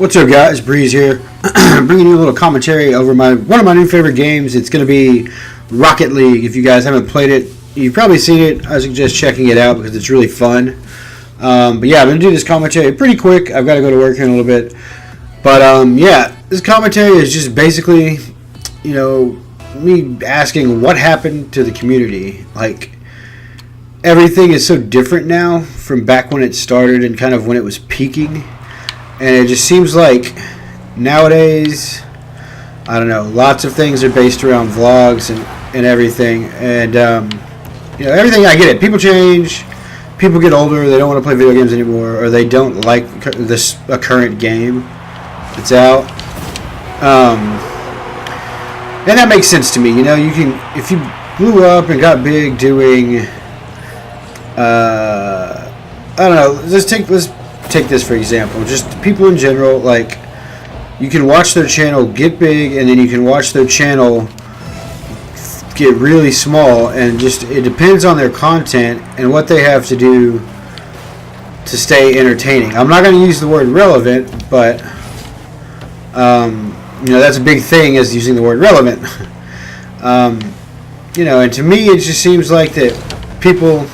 What's up, guys? Breeze here, bringing you a little commentary over one of my new favorite games. It's going to be Rocket League. If you guys haven't played it, you've probably seen it. I suggest checking it out because it's really fun. But yeah, I'm going to do this commentary pretty quick. I've got to go to work here in a little bit. But yeah, this commentary is just basically, me asking what happened to the community. Like, everything is so different now from back when it started and kind of when it was peaking. And it just seems like nowadays, I don't know, lots of things are based around vlogs and everything. And, everything, I get it. People change. People get older. They don't want to play video games anymore. Or they don't like a current game that's out. And that makes sense to me. You can, if you blew up and got big doing, I don't know, let's take this for example. Just people in general, like, you can watch their channel get big, and then you can watch their channel get really small, and just it depends on their content and what they have to do to stay entertaining. I'm not going to use the word relevant, but that's a big thing, is using the word relevant. And to me, it just seems like that people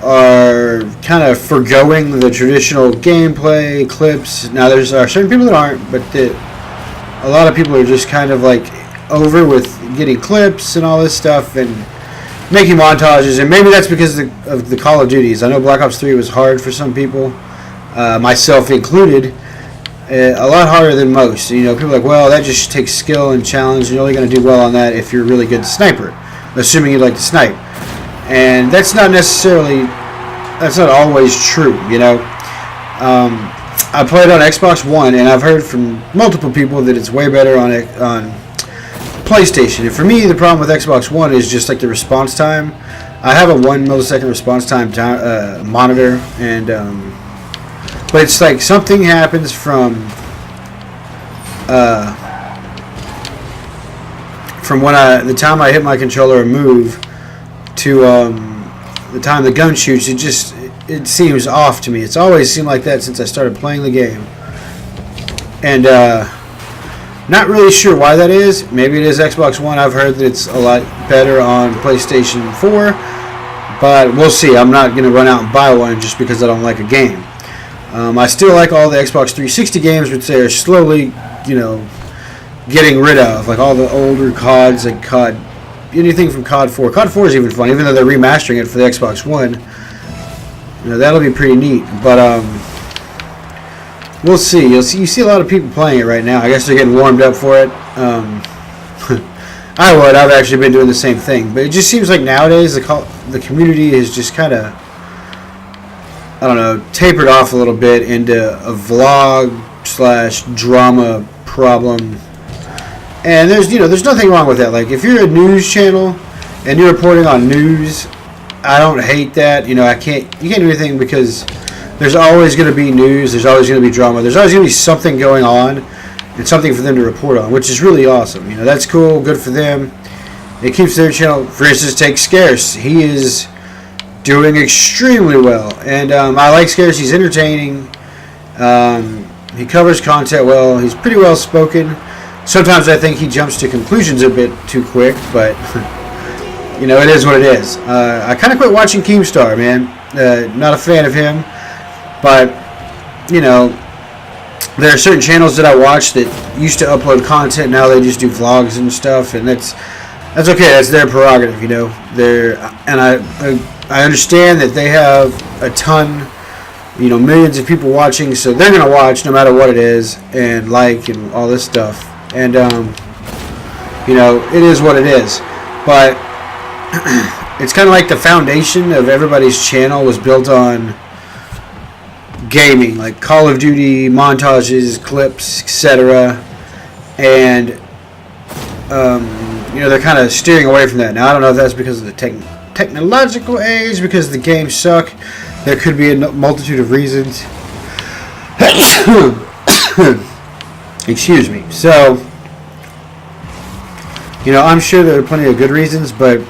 are kind of forgoing the traditional gameplay clips. Now, there are certain people that aren't, but a lot of people are just kind of like over with getting clips and all this stuff and making montages. And maybe that's because of the Call of Duties. I know Black Ops 3 was hard for some people, myself included, a lot harder than most. People are like, well, that just takes skill and challenge, and you're only going to do well on that if you're a really good sniper, assuming you like to snipe. And that's not always true, I played on Xbox One, and I've heard from multiple people that it's way better on PlayStation. And for me, the problem with Xbox One is just like the response time. I have a 1 millisecond response time monitor, and but it's like something happens from when the time I hit my controller and move to the time the gun shoots. It seems off to me. It's always seemed like that since I started playing the game, and not really sure why that is. Maybe it is Xbox One. I've heard that it's a lot better on PlayStation 4, but we'll see. I'm not going to run out and buy one just because I don't like a game. I still like all the Xbox 360 games, which they're slowly, getting rid of, like all the older CODs, like COD. Anything from COD 4. COD 4 is even fun, even though they're remastering it for the Xbox One. That'll be pretty neat. But we'll see. You see a lot of people playing it right now. I guess they're getting warmed up for it. I've actually been doing the same thing. But it just seems like nowadays the community is just kind of, I don't know, tapered off a little bit into a vlog/drama problem. And there's nothing wrong with that. Like, if you're a news channel and you're reporting on news, I don't hate that. You can't do anything, because there's always going to be news. There's always going to be drama. There's always going to be something going on and something for them to report on, which is really awesome. That's cool. Good for them. It keeps their channel. For instance, take Scarce. He is doing extremely well, and I like Scarce. He's entertaining. He covers content well. He's pretty well spoken. Sometimes I think he jumps to conclusions a bit too quick, but it is what it is. I kind of quit watching Keemstar, man. Not a fan of him, but there are certain channels that I watch that used to upload content. Now they just do vlogs and stuff, and that's okay. That's their prerogative, and I understand that they have a ton, millions of people watching, so they're gonna watch no matter what it is, and and all this stuff. And it is what it is. But it's kind of like the foundation of everybody's channel was built on gaming, like Call of Duty montages, clips, etc. And they're kind of steering away from that now. I don't know if that's because of the technological age, because the games suck. There could be a multitude of reasons. Excuse me. So, I'm sure there are plenty of good reasons, but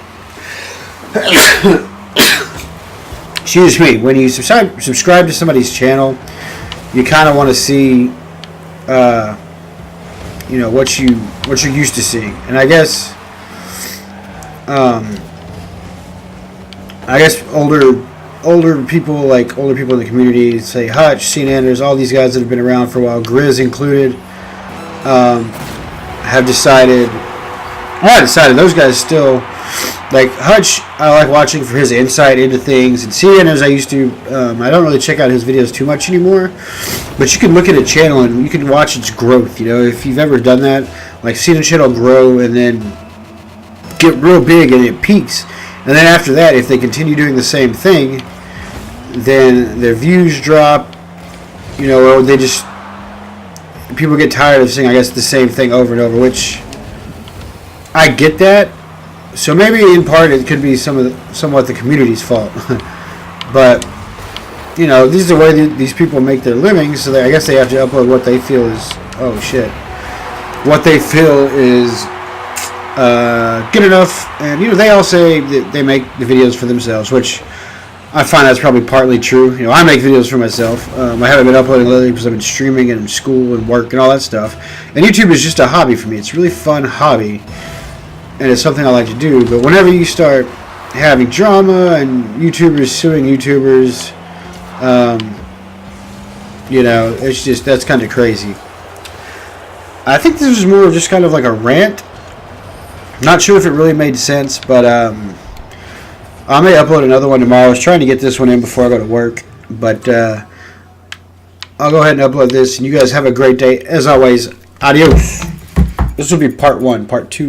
excuse me, when you subscribe to somebody's channel, you kind of want to see you know, what you're used to seeing. And I guess older people, like older people in the community, say Hutch, CNNers, all these guys that have been around for a while, Grizz included, have decided. Well, I decided those guys still like Hutch. I like watching for his insight into things, and CNNers I used to. I don't really check out his videos too much anymore, but you can look at a channel and you can watch its growth. You know, if you've ever done that, like seen a channel grow and then get real big and it peaks. And then after that, if they continue doing the same thing, then their views drop, you know, or they just, people get tired of seeing, I guess, the same thing over and over, which I get that. So maybe in part it could be somewhat the community's fault. But, you know, this is the way these people make their living, so I guess they have to upload what they feel is, oh shit, what they feel is good enough. And, you know, they all say that they make the videos for themselves, which I find that's probably partly true. You know, I make videos for myself. I haven't been uploading lately because I've been streaming and school and work and all that stuff. And YouTube is just a hobby for me. It's a really fun hobby, and it's something I like to do. But whenever you start having drama and YouTubers suing YouTubers, you know, it's just, that's kind of crazy. I think this was more of just kind of like a rant. Not sure if it really made sense, but I may upload another one tomorrow. I was trying to get this one in before I go to work, but I'll go ahead and upload this, and you guys have a great day. As always, adios. This will be part 1. Part 2